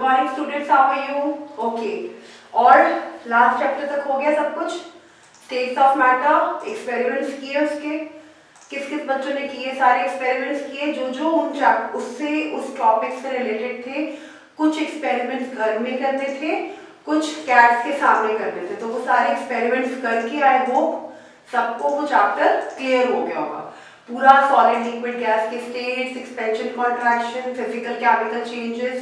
Morning students, how are you? Okay, और last chapter तक हो गया सब कुछ। स्टेट्स ऑफ मैटर, एक्सपेरिमेंट्स किए उसके, किस किस बच्चों ने किए, सारे एक्सपेरिमेंट्स किए जो जो उस टॉपिक से रिलेटेड थे। कुछ एक्सपेरिमेंट्स घर में करने थे, कुछ कैट्स के सामने करने थे, तो वो सारे एक्सपेरिमेंट्स करके आई होप सबको वो चैप्टर क्लियर हो गया होगा। पूरा सॉलिड लिक्विड गैस के states, expansion contraction, physical chemical changes,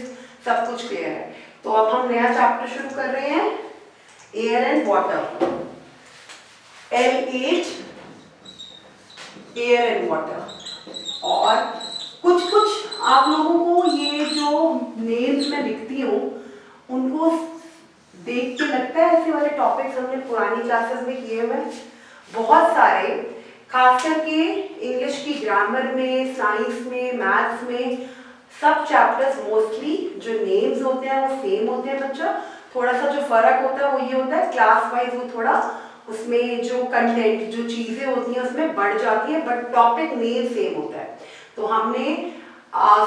सब कुछ क्लियर है। तो अब हम नया चैप्टर शुरू कर रहे हैं, air and water, L8 air and water. और कुछ कुछ आप लोगों को ये जो नेम्स में दिखती हूँ उनको देख के लगता है ऐसे वाले टॉपिक्स हमने पुरानी क्लासेस में किए हुए हैं बहुत सारे, खास करके इंग्लिश की ग्रामर में, साइंस में, मैथ्स में, सब चैप्टर्स मोस्टली जो नेम्स होते हैं वो सेम होते हैं बच्चा। थोड़ा सा जो फर्क होता है वो ये होता है क्लास वाइज वो थोड़ा उसमें जो कंटेंट जो चीजें होती हैं उसमें बढ़ जाती है, बट टॉपिक नेम सेम होता है। तो हमने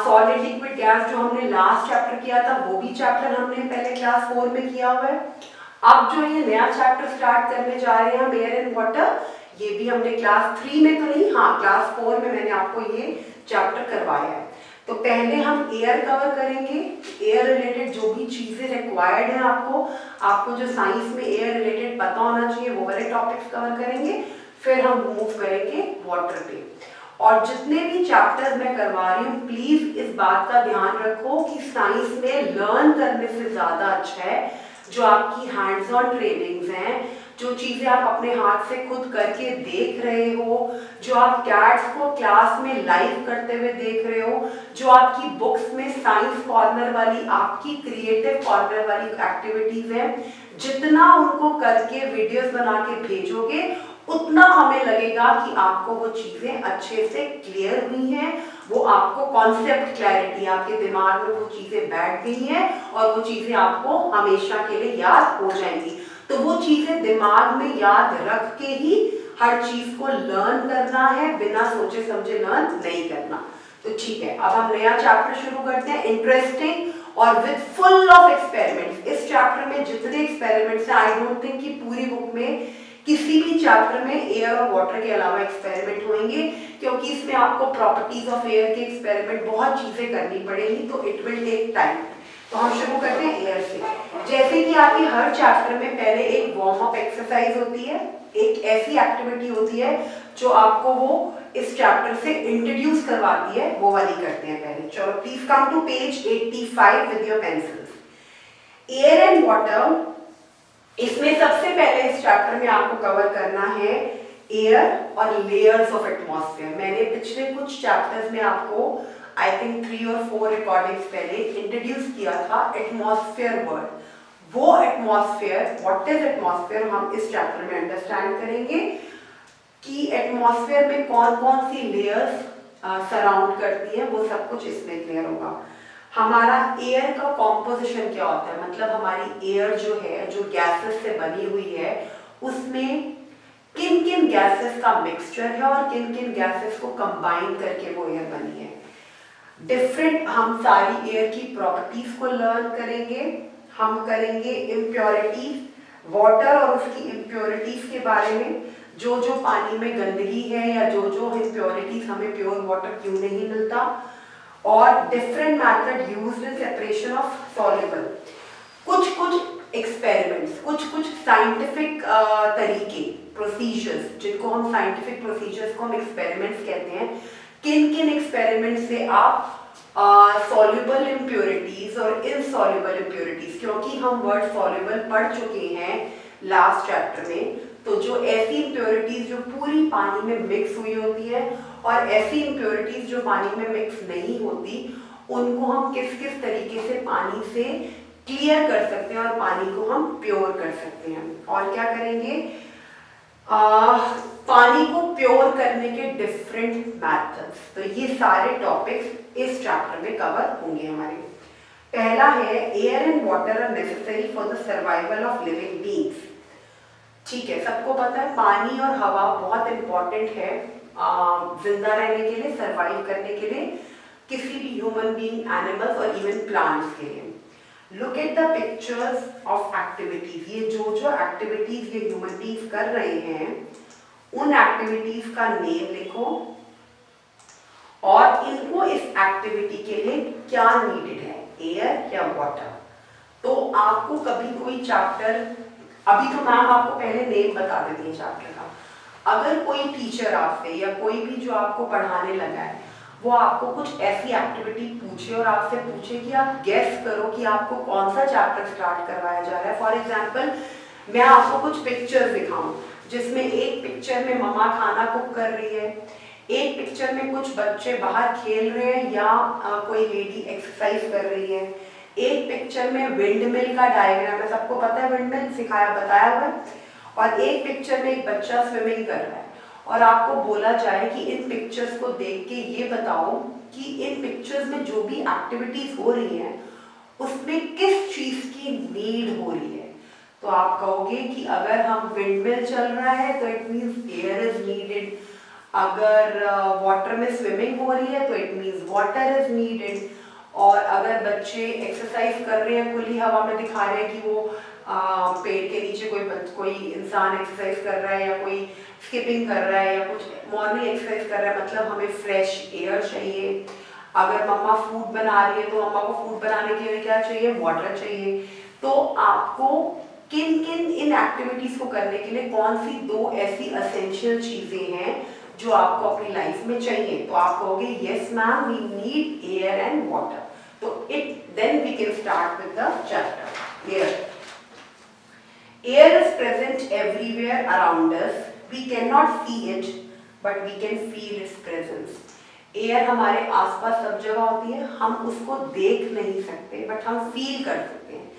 सॉलिड लिक्विड गैस जो हमने लास्ट चैप्टर किया था वो भी चैप्टर हमने पहले क्लास 4 में किया हुआ है। अब जो ये नया चैप्टर स्टार्ट करने जा रहे हैं हम एयर एंड वाटर, ये भी हमने क्लास 3 में तो नहीं, हाँ क्लास 4 में मैंने आपको ये चैप्टर करवाया है। तो पहले हम एयर कवर करेंगे, एयर रिलेटेड जो भी चीजें रिक्वायर्ड है आपको जो साइंस में एयर रिलेटेड पता होना चाहिए वो वाले टॉपिक्स कवर करेंगे। फिर हम मूव करेंगे वाटर पे। और जितने भी चैप्टर्स मैं करवा रही हूँ प्लीज इस बात का ध्यान रखो कि साइंस में लर्न करने से ज्यादा अच्छा है जो आपकी हैंड्स ऑन ट्रेनिंग्स हैं, जो चीजें आप अपने हाथ से खुद करके देख रहे हो, जो आप कैट्स को क्लास में लाइव करते हुए देख रहे हो, जो आपकी बुक्स में साइंस कॉर्नर वाली आपकी क्रिएटिव कॉर्नर वाली एक्टिविटीज हैं, जितना उनको करके वीडियोस बना के भेजोगे उतना हमें लगेगा कि आपको वो चीजें अच्छे से क्लियर हुई हैं, वो आपको कॉन्सेप्ट क्लैरिटी, आपके दिमाग में वो चीजें बैठ गई हैं और वो चीजें आपको हमेशा के लिए याद हो जाएंगी। तो वो चीजें दिमाग में याद रख के ही हर चीज को लर्न करना है, बिना सोचे समझे लर्न नहीं करना। तो ठीक है, अब हम नया चैप्टर शुरू करते हैं, इंटरेस्टिंग और विद फुल ऑफ एक्सपेरिमेंट्स। इस चैप्टर में जितने एक्सपेरिमेंट्स हैं आई डोंट थिंक कि पूरी बुक में किसी भी चैप्टर में एयर और वाटर के अलावा एक्सपेरिमेंट होंगे, क्योंकि इसमें आपको प्रॉपर्टीज ऑफ एयर के एक्सपेरिमेंट बहुत चीजें करनी पड़ेगी, तो इट विल टेक टाइम। तो हम शुरू करते हैं एयर से। जैसे कि आपके हर चैप्टर में पहले एक वार्म अप एक्सरसाइज होती है, एक ऐसी एक्टिविटी होती है जो आपको वो इस चैप्टर से इंट्रोड्यूस करवाती है, वो वाली करते हैं पहले। चलो please come to page 85 with your pencils. Air and water, इसमें सबसे पहले इस चैप्टर में आपको कवर करना है एयर और लेयर्स ऑफ एटमॉस्फेयर। मैंने पिछले कुछ चैप्टर्स में आपको आई थिंक 3 और 4 रिकॉर्डिंग्स पहले इंट्रोड्यूस किया था एटमॉस्फेयर वर्ड। वो एटमॉस्फेयर, व्हाट इज एटमॉस्फेयर, हम इस चैप्टर में अंडरस्टैंड करेंगे कि एटमॉस्फेयर में कौन कौन सी लेयर्स सराउंड करती है, वो सब कुछ इसमें क्लियर होगा। हमारा एयर का कॉम्पोजिशन क्या होता है, मतलब हमारी एयर जो है, जो गैसेस से बनी हुई है, उसमें किन किन गैसेस का मिक्सचर है और किन किन गैसेस को कंबाइन करके वो एयर बनी है। डिफरेंट, हम सारी एयर की प्रॉपर्टीज को लर्न करेंगे। हम करेंगे इम्प्योरिटीज, वाटर और उसकी इम्प्योरिटीज के बारे में, जो जो पानी में गंदगी है या जो जो इम्प्योरिटीज हमें प्योर वाटर क्यों नहीं मिलता, और different method used in separation of soluble. कुछ कुछ एक्सपेरिमेंट्स, कुछ कुछ साइंटिफिक तरीके, प्रोसीजर्स, जिनको हम साइंटिफिक प्रोसीजर्स को हम एक्सपेरिमेंट्स कहते हैं। किन किन एक्सपेरिमेंट से आप सॉल्युबल इम्प्योरिटीज और इनसॉल्युबल इम्प्योरिटीज, क्योंकि हम वर्ड सॉल्युबल पढ़ चुके हैं लास्ट चैप्टर में, तो जो ऐसी इम्प्योरिटीज जो पूरी पानी में मिक्स हुई होती है और ऐसी इम्प्योरिटीज जो पानी में मिक्स नहीं होती, उनको हम किस किस तरीके से पानी से क्लियर कर सकते हैं और पानी को हम प्योर कर सकते हैं। और क्या करेंगे, पानी को प्योर करने के डिफरेंट मेथड्स। तो ये सारे टॉपिक्स इस चैप्टर में कवर होंगे हमारे। पहला है air and water are necessary for the survival of living beings. ठीक है, सबको पता है पानी और हवा बहुत इंपॉर्टेंट है जिंदा रहने के लिए, सर्वाइव करने के लिए, किसी भी ह्यूमन बीइंग, एनिमल्स और इवन प्लांट्स के लिए। Look at the pictures of activities. ये जो जो एक्टिविटीज ये ह्यूमन बीइंग्स कर रहे हैं उन एक्टिविटीज का नेम लिखो और इनको इस एक्टिविटी के लिए क्या नीडेड है, एयर या वाटर। तो आपको कभी कोई चैप्टर, अभी तो मैम आपको पहले नेम बता देती है चैप्टर का, अगर कोई टीचर आपसे या कोई भी जो आपको पढ़ाने लगा है वो आपको कुछ ऐसी एक्टिविटी पूछे और आपसे पूछे कि आप गेस करो कि आपको कौन सा चैप्टर स्टार्ट करवाया जा रहा है। फॉर एग्जाम्पल मैं आपको कुछ पिक्चर्स दिखाऊं जिसमें एक पिक्चर में मम्मा खाना कुक कर रही है, एक पिक्चर में कुछ बच्चे बाहर खेल रहे हैं या कोई लेडी एक्सरसाइज कर रही है, एक पिक्चर में विंडमिल का डायग्राम है, सबको पता है विंडमिल, सिखाया बताया हुआ है, और एक पिक्चर में एक बच्चा स्विमिंग कर रहा है। और आपको बोला जाए कि इन पिक्चर्स को देख के ये बताओ कि इन पिक्चर्स में जो भी एक्टिविटीज हो रही हैं उसमें किस चीज की नीड हो रही है। तो आप कहोगे कि अगर हम विंडमिल चल रहा है तो it means air is needed, अगर वाटर में स्विमिंग हो रही है तो it means water is needed, और अगर बच्चे एक्सरसाइज कर रहे हैं खुली हवा में दिखा रहे हैं कि वो पेड़ के नीचे कोई इंसान एक्सरसाइज कर रहा है या कोई स्किपिंग कर रहा है या कुछ मॉर्निंग एक्सरसाइज कर रहा है, मतलब हमें फ्रेश एयर चाहिए। अगर मम्मा फूड बना रही है तो मम्मा को फूड बनाने के लिए क्या चाहिए, वाटर चाहिए। तो आपको किन किन इन एक्टिविटीज को करने के लिए कौन सी दो ऐसी असेंशियल चीजें हैं जो आपको अपनी लाइफ में चाहिए, तो आप कहोगे yes ma'am we need air and water. तो then we can start with the chapter air. Air is present everywhere around us. We cannot see it, but we can feel its presence. Air हमारे आसपास सब जगह होती है, हम उसको देख नहीं सकते बट हम फील कर सकते हैं।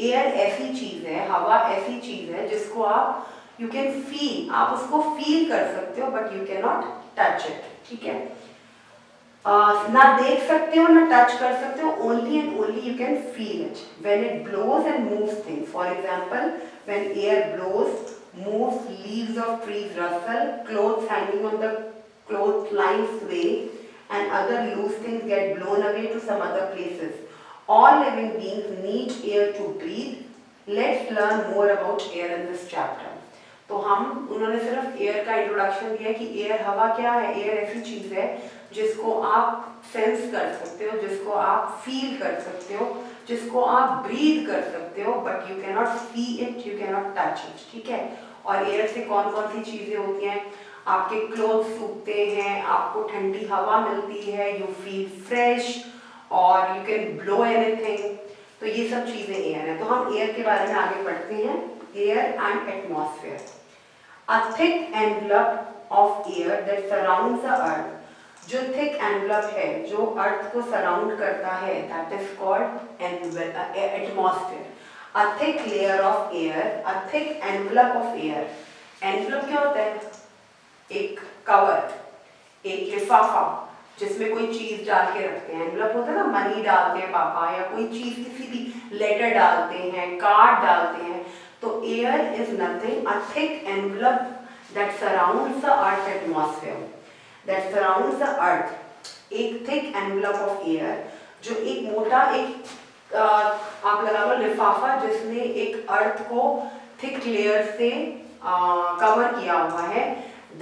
एयर ऐसी चीज है, हवा ऐसी चीज है जिसको आप यू कैन फील, आप उसको फील कर सकते हो but you can not touch it, ठीक है। ना देख सकते हो ना टच कर सकते हो, only and only you can feel it when it blows and moves things. For example when air blows, moves, leaves of trees rustle, clothes hanging on the clothesline sway, and other loose things get blown away to some other places. All living beings need air to breathe. Let's learn more about air in this chapter. तो उन्होंने सिर्फ air का introduction दिया कि air हवा क्या है। Air ऐसी चीज है जिसको आप सेंस कर सकते हो, जिसको आप फील कर सकते हो, जिसको आप ब्रीथ कर सकते हो, but you can not see it, you can not touch it, ठीक है। और एयर से कौन कौन सी चीजें होती हैं, आपके क्लोथ सूखते हैं, आपको ठंडी हवा मिलती है, यू फील फ्रेश और यू कैन ब्लो एनीथिंग। तो ये सब चीजें एयर है। तो हम एयर के बारे में आगे पढ़ते हैं। Air and atmosphere. A thick envelope of air that surrounds the अर्थ। जो थिक एनवलप है जो अर्थ को सराउंड करता है, that is called atmosphere. A thick layer of air, a thick envelope of air. Envelope क्या होता है, एक कवर, एक लिफाफा जिसमें कोई चीज डाल के रखते हैं। एनवलप होता है ना, मनी डालते हैं पापा, या कोई चीज किसी भी लेटर डालते हैं, कार्ड डालते हैं। तो air is nothing, a thick envelope that surrounds the earth atmosphere, that surrounds the earth. एक thick envelope of air जो एक मोटा एक आप लगा लो लिफाफा जिसने एक अर्थ को थिक लेयर से कवर किया हुआ है।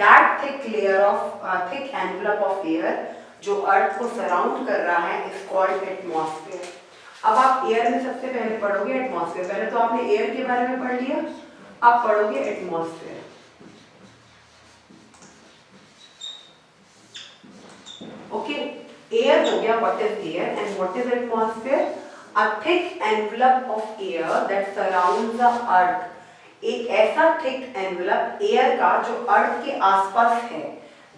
That thick layer of thick envelope of air जो अर्थ को सराउंड कर रहा है is called atmosphere. अब आप एयर में सबसे पहले पढ़ोगे एटमॉस्फेयर। पहले तो आपने एयर के बारे में पढ़ लिया, अब पढ़ोगे एटमॉस्फेयर। Okay, air हो गया, what is air and what is atmosphere? A thick envelope of air that surrounds the earth. एक ऐसा thick envelope air का जो अर्थ के आसपास है,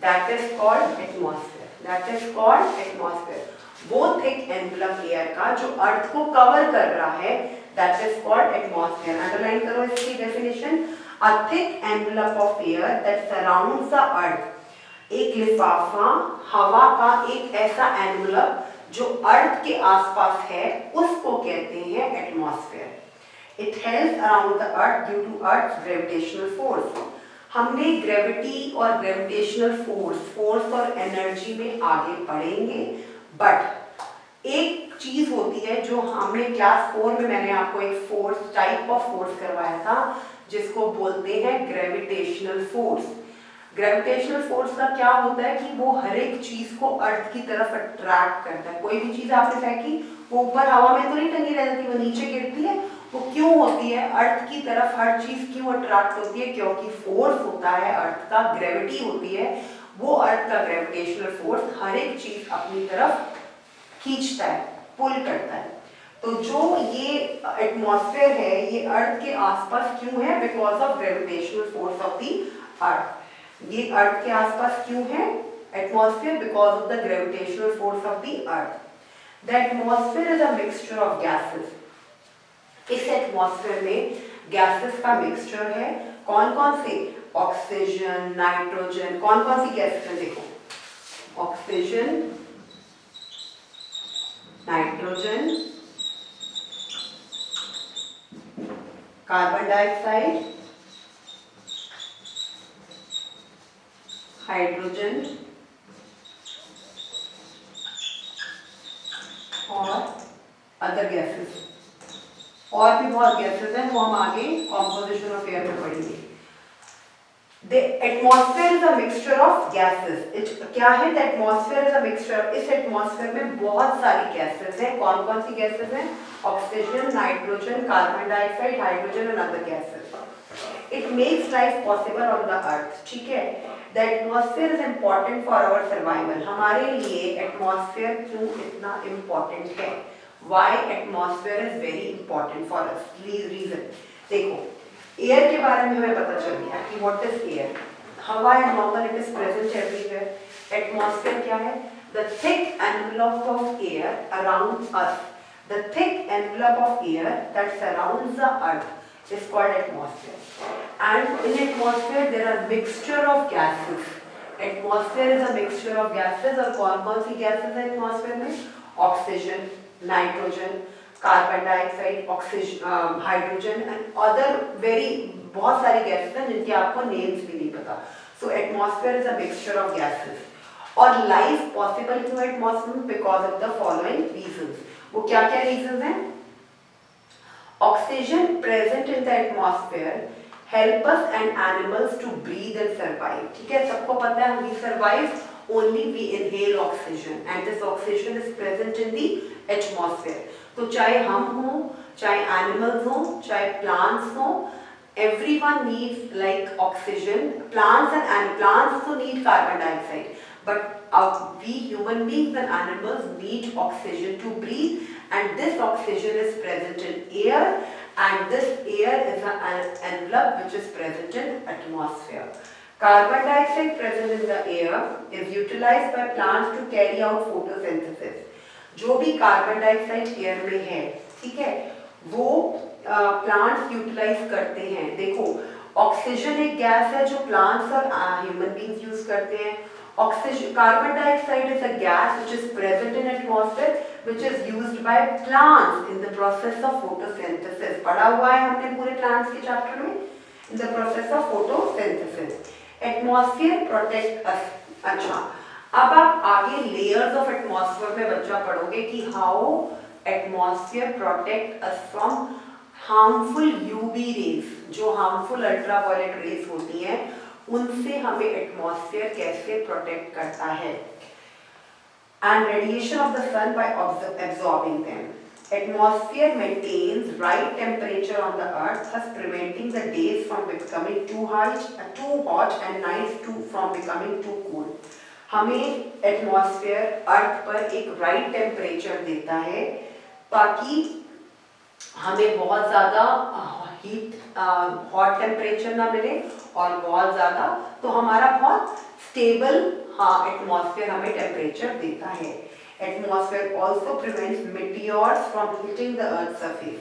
that is called atmosphere. That is called atmosphere. वो thick envelope air का जो अर्थ को कवर कर रहा है, that is called atmosphere. Underline करो इसकी definition. A thick envelope of air that surrounds the earth. एक लिफाफा, हवा का एक ऐसा एनवलप जो अर्थ के आसपास है, उसको कहते हैं atmosphere. It helps around the earth due to earth gravitational force. हमने ग्रेविटी और ग्रेविटेशनल फोर्स और एनर्जी में आगे पढ़ेंगे, बट एक चीज होती है जो हमने क्लास 4 में मैंने आपको एक फोर्स, टाइप ऑफ फोर्स करवाया था, जिसको बोलते हैं ग्रेविटेशनल फोर्स। ग्रेविटेशनल फोर्स का क्या होता है कि वो हर एक चीज को अर्थ की तरफ अट्रैक्ट करता है। कोई भी चीज आपने फेंकी, वो ऊपर हवा में तो नहीं टंगी रह जाती, वो नीचे गिरती है। वो क्यों होती है? अर्थ की तरफ हर चीज क्यों अट्रैक्ट होती है? क्योंकि फोर्स होता है अर्थ का, ग्रेविटी होती है, वो अर्थ का ग्रेविटेशनल फोर्स हर एक चीज अपनी तरफ खींचता है, पुल करता है। तो जो ये एटमॉस्फेयर है ये अर्थ के आसपास क्यों है? Because of gravitational force of the earth. ये अर्थ के आसपास क्यों है atmosphere? Because of the gravitational force of the earth. The atmosphere is a mixture of gases. इस एटमॉस्फेयर में गैसेस का मिक्सचर है। कौन कौन से? Oxygen, nitrogen. कौन कौन सी गैसेस है? देखो, oxygen, nitrogen, carbon dioxide, hydrogen और अदर गैसेस। और भी बहुत गैसेस हैं, वो हम आगे कॉम्पोजिशन ऑफ एयर में पढ़ेंगे। The atmosphere is a mixture of gases. क्या है? The atmosphere is a mixture. इस एटमॉस्फेयर में बहुत सारी गैसेस हैं। कौन कौन सी गैसेस हैं? Oxygen, nitrogen, carbon dioxide, hydrogen and other gases. It makes life possible on the earth. ठीक है? The atmosphere is important for our survival. हमारे लिए एटमॉस्फेयर क्यों इतना important है? Why atmosphere is very important for us? Reason. देखो, air के बारे में हमें पता चल गया कि व्हाट इज एयर। हवा है normal, it is present everywhere. Atmosphere क्या है? The thick envelope of air around us, the thick envelope of air that surrounds the earth is called atmosphere. And in atmosphere there are mixture of gases. Atmosphere is a mixture of gases. और कौन कौन सी gases है atmosphere में? Oxygen, nitrogen, carbon dioxide, oxygen, hydrogen and other very बहुत सारी gases हैं जिनके आपको नेम्स भी नहीं पता। So atmosphere is a mixture of gases. और लाइफ पॉसिबल क्यों है एटमॉस्फेयर में? Because of the following reasons. वो क्या क्या रीजंस हैं? Oxygen present in the atmosphere help us and animals to breathe and survive. ठीक है, सबको पता है we survive only we inhale oxygen and this oxygen is present in the atmosphere. तो चाहे हम हो, चाहे एनिमल्स हो, चाहे प्लांट्स हो, everyone needs like oxygen. Plants तो need carbon dioxide, but we human beings and animals need oxygen to breathe, and this oxygen is present in air, and this air is an envelope which is present in atmosphere. Carbon dioxide present in the air is utilized by plants to carry out photosynthesis. जो भी carbon dioxide air में है, ठीक है, वो plants utilise करते हैं। देखो, ऑक्सीजन एक गैस है जो प्लांट्स और ह्यूमन बींग्स यूज करते हैं। Oxygen, carbon dioxide is a gas which is present in atmosphere which is used by plants in the process of photosynthesis. पढ़ा हुआ है हमने पूरे प्लांट्स के चैप्टर में, in the process of photosynthesis. Atmosphere protect अस। अच्छा, अब आप आगे लेयर्स ऑफ एटमॉस्फेयर में बच्चा पढ़ोगे कि how atmosphere protect us from harmful UV rays. जो हार्मफुल अल्ट्रावायलेट रेज होती हैं उनसे हमें एटमॉस्फेयर कैसे प्रोटेक्ट करता है। And radiation of the sun by absorbing them. Atmosphere maintains right temperature on the earth, thus preventing the days from becoming too hot and nights from becoming too cool. हमें atmosphere अर्थ पर एक right temperature देता है ताकि हमें बहुत ज़्यादा hot temperature ना मिले और बहुत ज़्यादा, तो हमारा बहुत स्टेबल एटमॉस्फेयर हमें टेम्परेचर देता है। Atmosphere also prevents meteors from hitting the earth surface.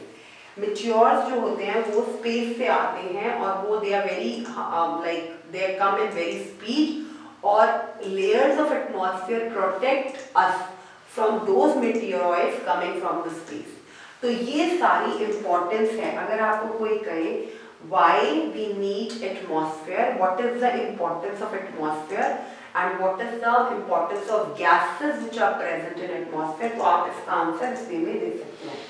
Meteors जो होते हैं वो स्पेस से आते हैं और वो they are very they come in very speed, और layers of atmosphere protect us from those meteoroids coming from the space. तो ये सारी importance है। अगर आपको कोई कहे why we need atmosphere, what is the importance of atmosphere and what is the importance of gases which are present in atmosphere, तो आप इसका आंसर इस वे में दे सकते हैं.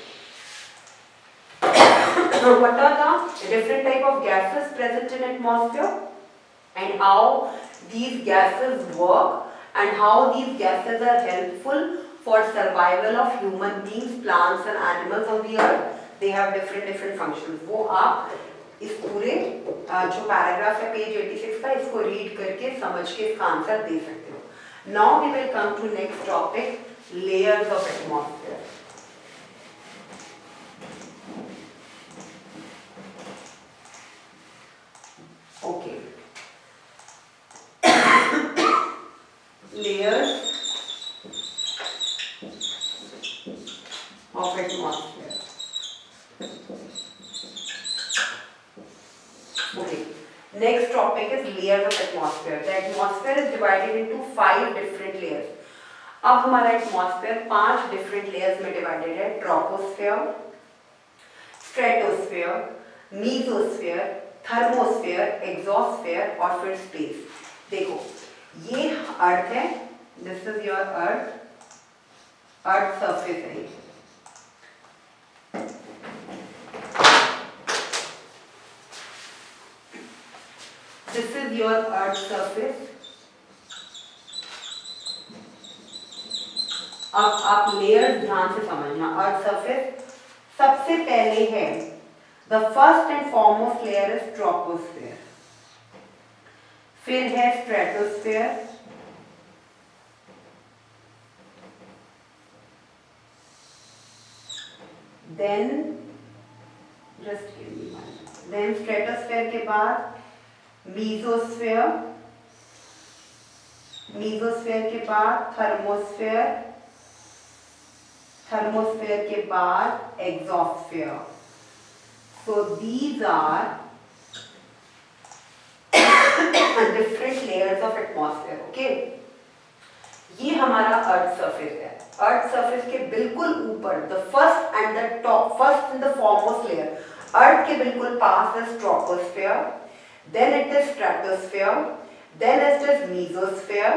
What are the different type of gases present in atmosphere and how these gases work and how these gases are helpful for survival of human beings, plants and animals on the earth. They have different functions. वो आप इस पूरे जो paragraph है page 86 का, इसको read करके समझ के इसका आंसर दे सकते हो. Now we will come to next topic, layers of atmosphere. Okay. Layers of atmosphere. Okay. Next topic is layers of atmosphere. The atmosphere is divided into 5 different layers. अब हमारा एटमॉस्फेयर 5 डिफरेंट लेयर्स में divided है. Troposphere, stratosphere, mesosphere, thermosphere, exosphere और फिर space. देखो ये अर्थ है, this is your earth, earth surface है ये. This is your earth surface. अब आप लेयर्स ध्यान से समझना. अर्थ सरफेस सबसे पहले है, the first and foremost layer is troposphere, फिर है स्ट्रेटोस्फेयर, देन देन स्ट्रेटोस्फेयर के बाद मीसोस्फेयर, मीसोस्फेयर के बाद थर्मोस्फेयर, थर्मोस्फेयर के बाद exosphere. So these are different layers of atmosphere. Okay? ये हमारा अर्थ सरफेस है. अर्थ सरफेस के बिल्कुल ऊपर, the first and the top, first and the foremost layer, अर्थ के बिल्कुल पास is troposphere, then it is stratosphere, then it is mesosphere,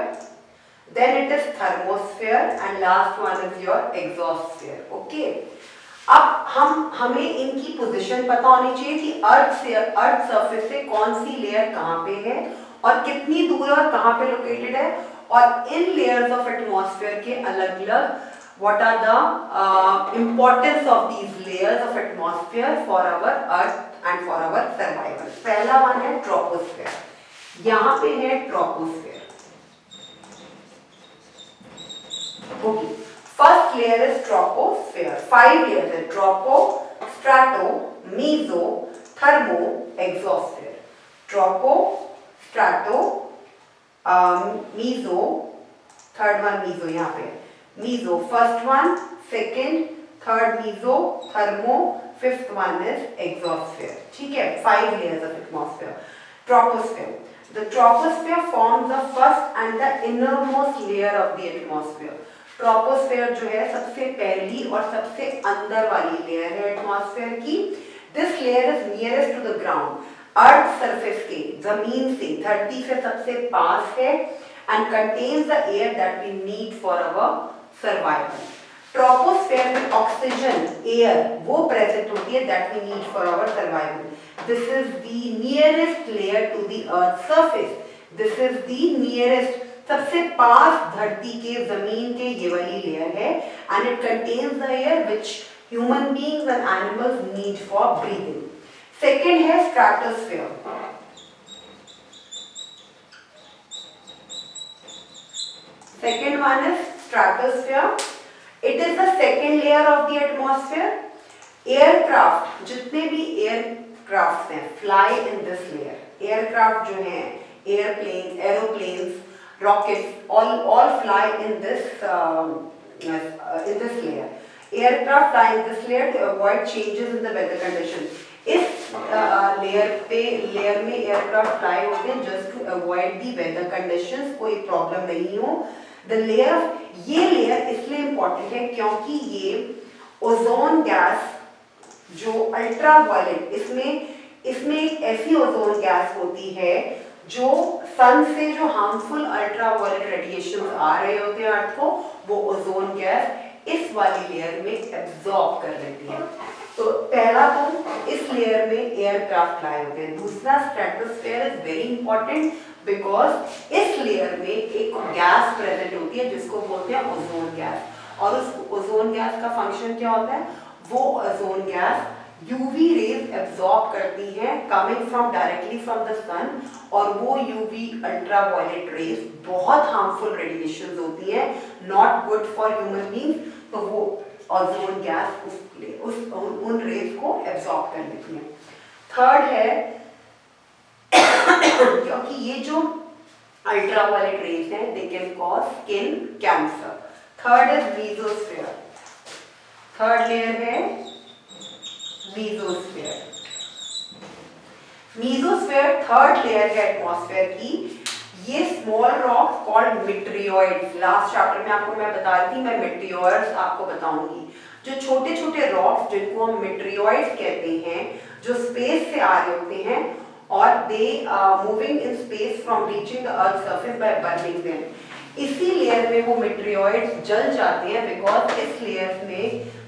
then it is thermosphere and last one is your exosphere. Okay? अब हमें इनकी position पता होनी चाहिए कि earth surface से कौन सी लेयर कहाँ पे है और कितनी दूर और कहाँ पे लोकेटेड है, और इन लेयर्स ऑफ एटमॉस्फेयर के अलग अलग what are the importance of these layers of atmosphere for our earth and for our survival. पहला वन है ट्रोपोस्फेयर. यहाँ पे है troposphere. Okay, first layer is troposphere. 5 layers है, tropo, strato, meso, thermo, exosphere. Tropo, strato, meso, third one meso, यहाँ पे meso first one, second, third meso, thermo, fifth one is exosphere. ठीक है, 5 layers of atmosphere. Troposphere. The troposphere forms the first and the innermost layer of the atmosphere. Troposphere जो है सबसे पहली और सबसे अंदर वाली लेयर है एटमॉस्फेयर की. This layer is nearest to the ground. Earth surface के, जमीन से, धरती से सबसे पास है and contains the air that we need for our survival. Troposphere में ऑक्सीजन, एयर वो प्रेजेंट होती है that we need for our survival. This is the nearest layer to the earth surface. This is the nearest, सबसे पास धरती के, जमीन के ये वाली लेयर है and it contains the air which human beings and animals need for breathing. Second है stratosphere. Second one is stratosphere. It is the second layer of the atmosphere. Aircraft, जितने भी एयरक्राफ्ट हैं, fly in this layer. Aircraft जो हैं, airplane, aeroplanes, rockets, all fly in this layer. Aircraft fly in this layer to avoid changes in the weather condition. इस layer में aircraft fly होते हैं just to avoid the weather conditions, कोई problem नहीं हो. The layer, ये layer इसलिए important है क्योंकि ये ओजोन गैस जो अल्ट्रा वायलेट, इसमें एक ऐसी ओजोन गैस होती है जो सन से जो हार्मफुल अल्ट्रावायलेट रेडिएशन आ रहे होते हैं अर्थ को, वो ओजोन गैस इस वाली लेयर में एब्जॉर्ब कर लेती है। तो पहला तो इस लेयर में एयरक्राफ्ट फ्लाई होते हैं। दूसरा, stratosphere is very important because इस लेयर में एक गैस प्रेजेंट होती है जिसको बोलते हैं ओजोन गैस। और उस ओजोन गैस का फंक्शन क्या होता है? वो ozone gas UV rays absorb करती है coming from directly from the sun, और वो यूवी अल्ट्रावायलेट रेज बहुत हार्मफुल रेडिएशन होती है, not good for human being. तो वो ओजोन गैस उन रेज को एब्जॉर्ब कर लेती है। थर्ड है क्योंकि ये जो अल्ट्रावायलेट रेज हैं they can cause skin cancer. Third is mesosphere. Third layer है मीसोस्फीयर। मीसोस्फीयर थर्ड लेयर है एटमॉस्फेयर की। ये small rocks called meteoroids, last chapter में आपको मैं बता रही थी, मैं मेटेरियोइड्स आपको बताऊंगी। जो छोटे छोटे रॉक्स जिनको हम मेटेरियोइड्स कहते हैं, जो स्पेस से आ रहे होते हैं और दे moving in space from reaching the earth surface by burning them. इसी लेयर में वो मेटेरियोइड्स जल जाते हैं बिकॉज इस लेयर में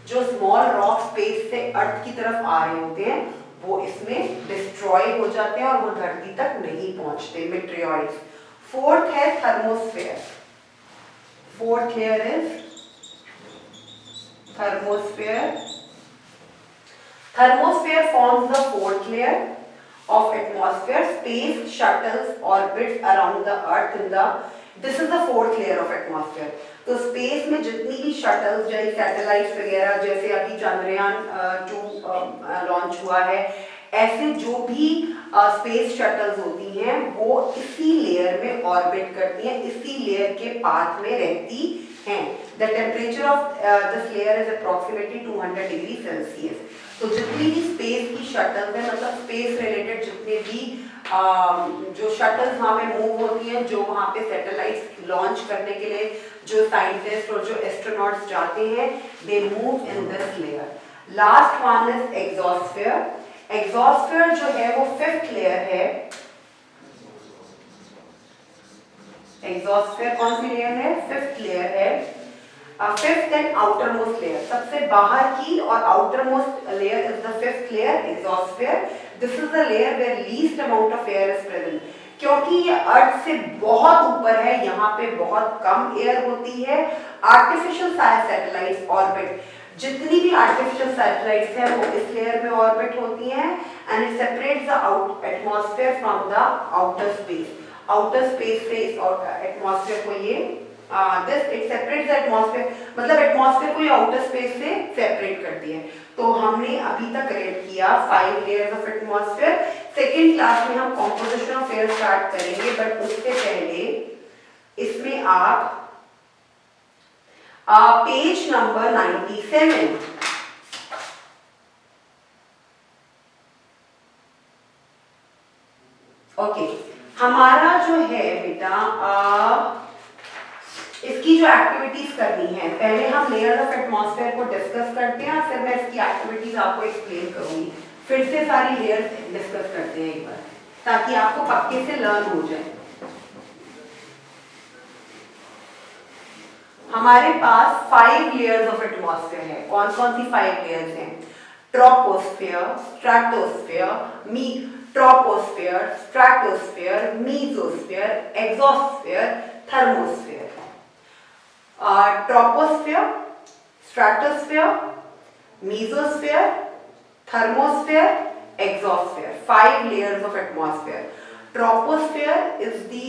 जो स्मॉल रॉक स्पेस से अर्थ की तरफ आ रहे होते हैं वो इसमें डिस्ट्रॉय हो जाते हैं और वो धरती तक नहीं पहुंचते, मेटेरियोइड्स। फोर्थ है thermosphere. Fourth layer is thermosphere. Thermosphere forms the fourth layer of atmosphere. Space shuttles orbits around the earth in the, this is the fourth layer of atmosphere. तो स्पेस में जितनी भी शटल्स जैसे सैटेलाइट्स वगैरह, जैसे अभी Chandrayaan 2 launch हुआ है, ऐसे जो भी स्पेस शटल्स होती हैं वो इसी लेयर में ऑर्बिट करती हैं, इसी लेयर के पाथ में रहती हैं। The temperature of this layer is approximately 200 degree Celsius. तो जितनी भी स्पेस की शटल्स हैं, मतलब स्पेस रिलेटेड जितने भी जो शटल्स वहाँ पे मूव होती हैं, जो वहाँ पे सैटेलाइट्स लॉन्च करने के लिए जो साइंटिस्ट और जो एस्ट्रोनॉट्स जाते हैं, they move in this layer. Last one is exosphere. Exosphere जो है वो फिफ्थ लेयर है। एग्जॉस्फेयर कौन सी लेयर है? फिफ्थ लेयर है। Fifth and outermost layer, सबसे बाहर की और outermost layer is the fifth layer, exosphere. This is the layer where least amount of air is present. क्योंकि ये अर्थ से बहुत ऊपर है, यहाँ पे बहुत कम एयर होती है। आर्टिफिशियल सैटेलाइट्स ऑर्बिट, जितनी भी आर्टिफिशियल सैटेलाइट्स हैं वो इस लेयर में ऑर्बिट होती हैं, and it separates the atmosphere from the outer space. Outer space से इस एटमॉस्फेयर को ये this it separates the atmosphere, मतलब एटमॉस्फेयर को ये आउटर स्पेस से सेपरेट करती है। तो हमने अभी तक रेड किया 5 layers of atmosphere. Second class में हम कॉम्पोजिशन ऑफ एयर स्टार्ट करेंगे, बट उससे पहले इसमें आप पेज नंबर 97 ओके, हमारा जो है बेटा इसकी जो एक्टिविटीज करनी है, पहले हम लेयर ऑफ एटमॉस्फेयर को डिस्कस करते हैं और फिर मैं इसकी एक्टिविटीज आपको एक्सप्लेन करूंगी। फिर से सारी लेयर्स डिस्कस करते हैं एक बार, ताकि आपको पक्के से लर्न हो जाए। हमारे पास 5 लेयर्स ऑफ एटमॉस्फेयर है। कौन कौन सी 5 लेयर्स हैं? Troposphere, stratosphere, troposphere, stratosphere, mesosphere, exosphere, thermosphere. Troposphere, stratosphere, mesosphere, thermosphere, exosphere, 5 layers of atmosphere. Troposphere is the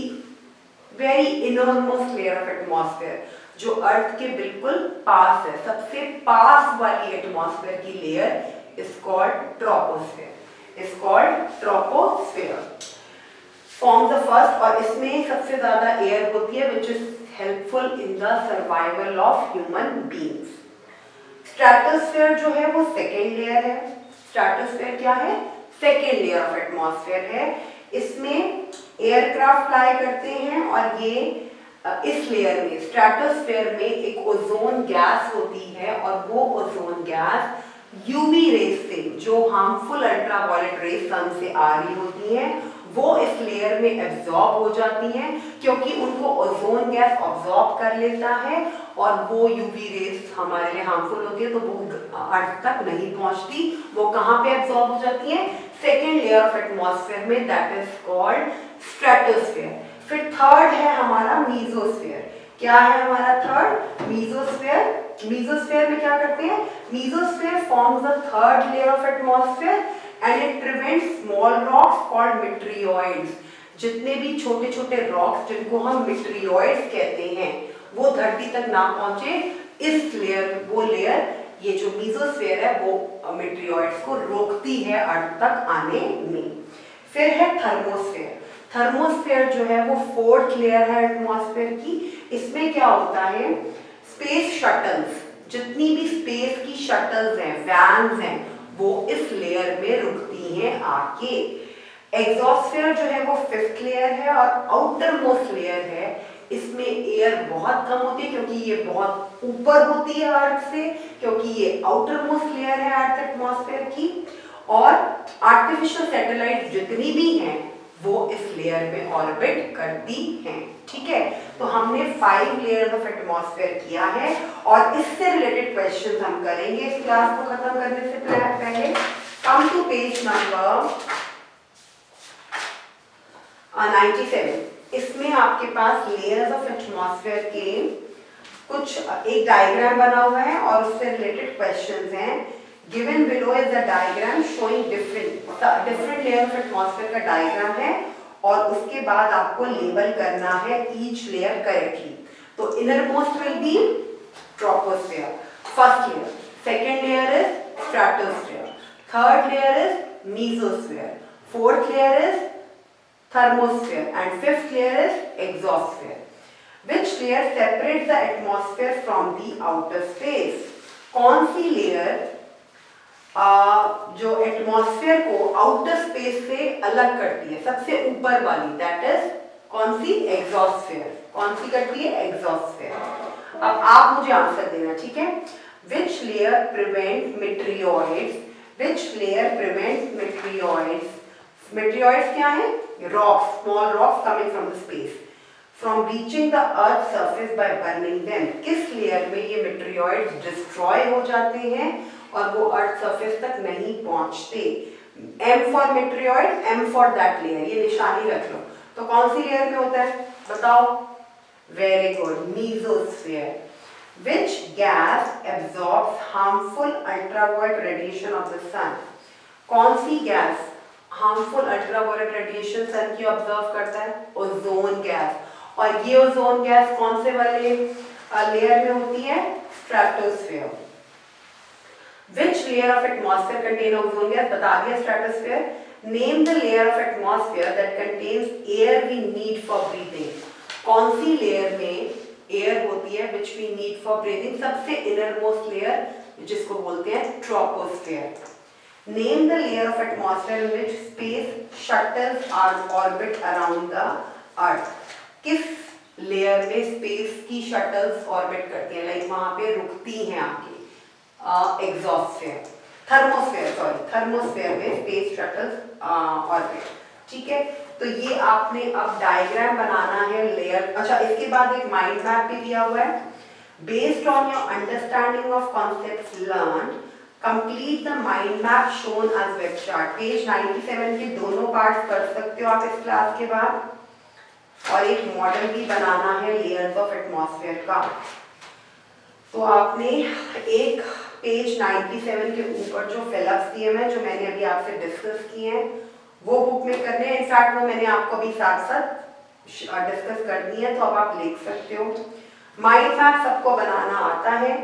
very innermost layer of atmosphere, जो अर्थ के बिल्कुल पास है, सबसे पास वाली एटमॉस्फेयर की layer is called troposphere, is called troposphere. Form the first, और इसमें सबसे ज्यादा एयर होती है which is helpful in the survival of human beings. Stratosphere जो है वो सेकेंड लेयर है। स्ट्रेटोस्फेयर क्या है? सेकेंड लेयर ऑफ एटमॉस्फेयर है। इसमें एयरक्राफ्ट फ्लाई करते हैं और ये इस लेयर में, स्ट्रेटोस्फेयर में एक ओजोन गैस होती है, और वो ओजोन गैस यूवी रेज से, जो हार्मफुल अल्ट्रावायलेट रेज सन से आ रही होती हैं, वो इस लेयर में एब्जॉर्ब हो जाती हैं, क्योंकि उनको ओजोन गैस ऑब्जॉर्ब कर लेता है और वो यूवी रेज हमारे लिए हार्मफुल होती है, तो वो अर्थ तक नहीं पहुंचती। वो कहाँ पे एब्जॉर्ब हो जाती है? सेकेंड लेयर ऑफ एटमॉस्फेयर में, दैट इज कॉल्ड स्ट्रेटोस्फेयर। फिर थर्ड है हमारा मीजोस्फेयर। क्या है हमारा थर्ड? मीजोस्फेयर। मीजोस्फेयर में क्या करते हैं? Mesosphere forms the third layer of atmosphere and it prevents small rocks called meteoroids. जितने भी छोटे छोटे रॉक्स जिनको हम मेट्रियोइड्स कहते हैं वो धरती तक ना पहुंचे, इस लेयर, वो लेयर, ये जो मीजोस्फेयर है वो मेट्रियोइड्स को रोकती है अर्थ तक आने में। फिर है थर्मोस्फेयर। थर्मोस्फेयर जो है वो फोर्थ लेयर है एटमॉस्फेयर की। इसमें क्या होता है? स्पेस शटल्स, जितनी भी स्पेस की शटल्स हैं, वैन्स हैं, वो इस लेयर में रुकती हैं आके। एग्जॉस्फेयर जो है वो फिफ्थ लेयर है और आउटर मोस्ट लेयर है। इसमें एयर बहुत कम होती है क्योंकि ये बहुत ऊपर होती है अर्थ से, क्योंकि ये आउटर मोस्ट लेयर है अर्थ एटमॉस्फेयर की। और आर्टिफिशियल सैटेलाइट जितनी भी हैं वो इस लेयर में ऑर्बिट करती हैं। ठीक है, तो हमने 5 लेयर्स ऑफ एटमॉस्फेयर किया है और इससे रिलेटेड क्वेश्चंस हम करेंगे इस क्लास को खत्म करने से पहले। Come to page number 97। इसमें आपके पास लेयर्स ऑफ एटमॉस्फेयर के कुछ एक डायग्राम बना हुआ है और उससे रिलेटेड क्वेश्चंस हैं। Given below is the diagram showing different layer of atmosphere का डायग्राम है और उसके बाद आपको लेबल करना है ईच लेयर करेक्टली। तो inner most will be troposphere, first layer, second layer is stratosphere, third layer is mesosphere, fourth layer is thermosphere and fifth layer is exosphere. Which layer separates the atmosphere from the outer space? कौन सी layer जो atmosphere को outer space से अलग करती है? सबसे ऊपर वाली, दैट इज कौन सी? एग्जॉस्फेयर। कौन सी करती है? एग्जॉस्फेयर। अब आप मुझे आंसर देना, ठीक है? Which layer prevent meteoroids? Which layer prevent meteoroids? Meteoroids क्या है? Rocks, small rocks coming from the space, from reaching the earth's surface by burning them. किस लेयर में ये meteoroids destroy हो जाते हैं और वो अर्थ सरफेस तक नहीं पहुंचते? M for meteoroids, M for that layer, ये निशानी रख लो। तो कौन सी लेयर में होता है बताओ? Very good, mesosphere. Which gas absorbs harmful ultraviolet radiation of the sun? कौन सी गैस हार्मफुल अल्ट्रावायलेट रेडिएशन सन की ऑब्जर्व करता है? Ozone gas. और ये ओजोन गैस कौन से वाले लेयर में होती है? Stratosphere. Which layer of atmosphere contain ozone gas? बता दिया stratosphere. Name the layer of atmosphere that contains air we need for breathing. कौन सी लेयर में एयर होती है which we need for breathing? सबसे इनर मोस्ट लेयर जिसको बोलते हैं troposphere. Name the layer of atmosphere in which space shuttles are orbit around the earth. किस लेयर में स्पेस की शटल्स ऑर्बिट करती हैं, लाइक वहां पे रुकती हैं आपकी? एग्जॉस्फेयर, थर्मोस्फेयर में स्पेस शटल्स ऑर्बिट। ठीक है, तो ये आपने अब डायग्राम बनाना है लेयर। अच्छा, इसके बाद एक माइंड मैप भी दिया हुआ है। Based on your understanding of concepts learned, complete the mind map shown as web chart. Page 97 के दोनों पार्ट्स कर सकते हो आप इस क्लास के बाद। और एक मॉडल भी बनाना है लेयर्स ऑफ एटमॉस्फेयर का। तो आपने एक पेज 97 के ऊपर जो फिलअप्स दिए हैं, जो मैंने अभी आपसे डिस्कस किए हैं, वो बुक में करने हैं। इनफैक्ट वो मैंने आपको अभी साथ साथ डिस्कस कर दी है, तो अब आप लिख सकते हो। माइंड मैप सबको बनाना आता है।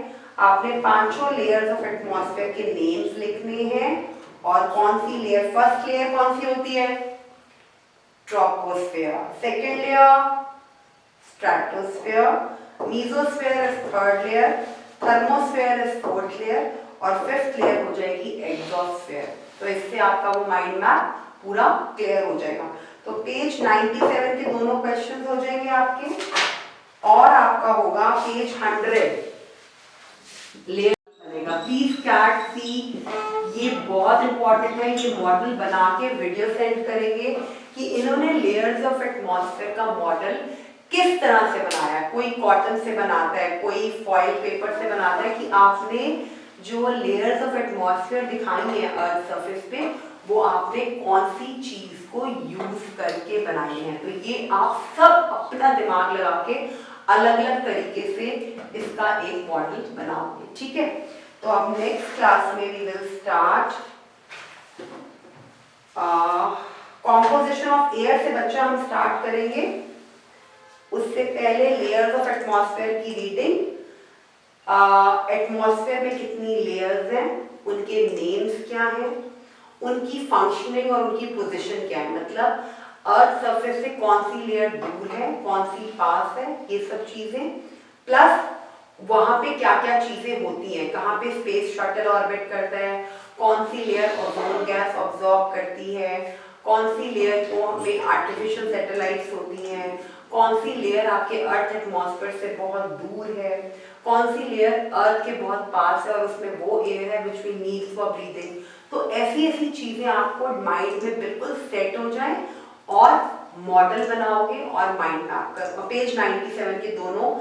आपने पांचों लेयर्स ऑफ एटमॉस्फेयर के नेम्स लिखने हैं और कौन सी लेयर, फर्स्ट लेयर कौन सी होती है? Troposphere, second layer stratosphere, mesosphere is third layer, thermosphere is fourth layer और फिफ्थ लेयर हो जाएगी एग्जॉस्फेयर। तो इससे आपका वो माइंड मैप पूरा क्लियर हो जाएगा। तो पेज 97 के दोनों क्वेश्चन हो जाएंगे आपके और आपका होगा पेज 100 लेयर बनेगा। प्लीज कैट सी ये बहुत इंपॉर्टेंट है, ये मॉडल बना के वीडियो सेंड करेंगे कि इन्होंने लेयर्स ऑफ एटमॉस्फेयर का मॉडल किस तरह से बनाया है। कोई कॉटन से बनाता है, कोई फॉइल पेपर से बनाता है, कि आपने जो लेयर्स ऑफ एटमॉस्फेयर दिखाई है अर्थ सरफेस पे, वो आपने कौन सी चीज को यूज करके बनाई है। तो ये आप सब अपना दिमाग लगा के अलग अलग तरीके से इसका एक मॉडल बनाओगे, ठीक है। तो अब नेक्स्ट क्लास में we will start composition of air से बच्चा हम स्टार्ट करेंगे। उससे पहले लेयर्स ऑफ एटमॉस्फेयर की रीडिंग, एटमॉस्फेयर में कितनी लेयर्स हैं, उनके नेम्स क्या हैं, उनकी फंक्शनिंग और उनकी पोजीशन क्या है, मतलब अर्थ सरफेस से कौन सी लेयर दूर है, कौन सी पास है, ये सब चीजें, प्लस वहां पे क्या क्या चीजें होती हैं, कहाँ पे स्पेस शटल ऑर्बिट करता है, कौन सी लेयर ओजोन गैस ऑब्जॉर्ब करती है, कौन सी लेयर को में आर्टिफिशियल सैटेलाइट्स होती हैं, कौन सी लेयर आपके अर्थ एटमॉस्फेयर से बहुत दूर है, कौन सी लेयर अर्थ के बहुत पास है और उसमें वो एयर है which we need for breathing. तो ऐसी ऐसी चीजें आपको माइंड में बिल्कुल सेट हो जाए और मॉडल बनाओगे और माइंड मैप कर पेज 97 के दोनों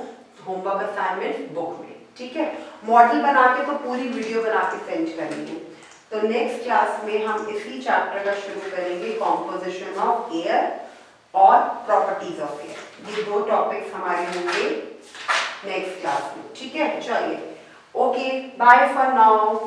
होमवर्क असाइनमेंट बुक में, ठीक है। मॉडल बना के तो पूरी वीडियो बना के सेंड करेंगे। तो नेक्स्ट क्लास में हम इसी चैप्टर का शुरू करेंगे, कॉम्पोजिशन ऑफ एयर और प्रॉपर्टीज ऑफ एयर। ये दो टॉपिक्स हमारे होंगे नेक्स्ट क्लास में, ठीक है। चलिए, ओके, बाय फॉर नाउ।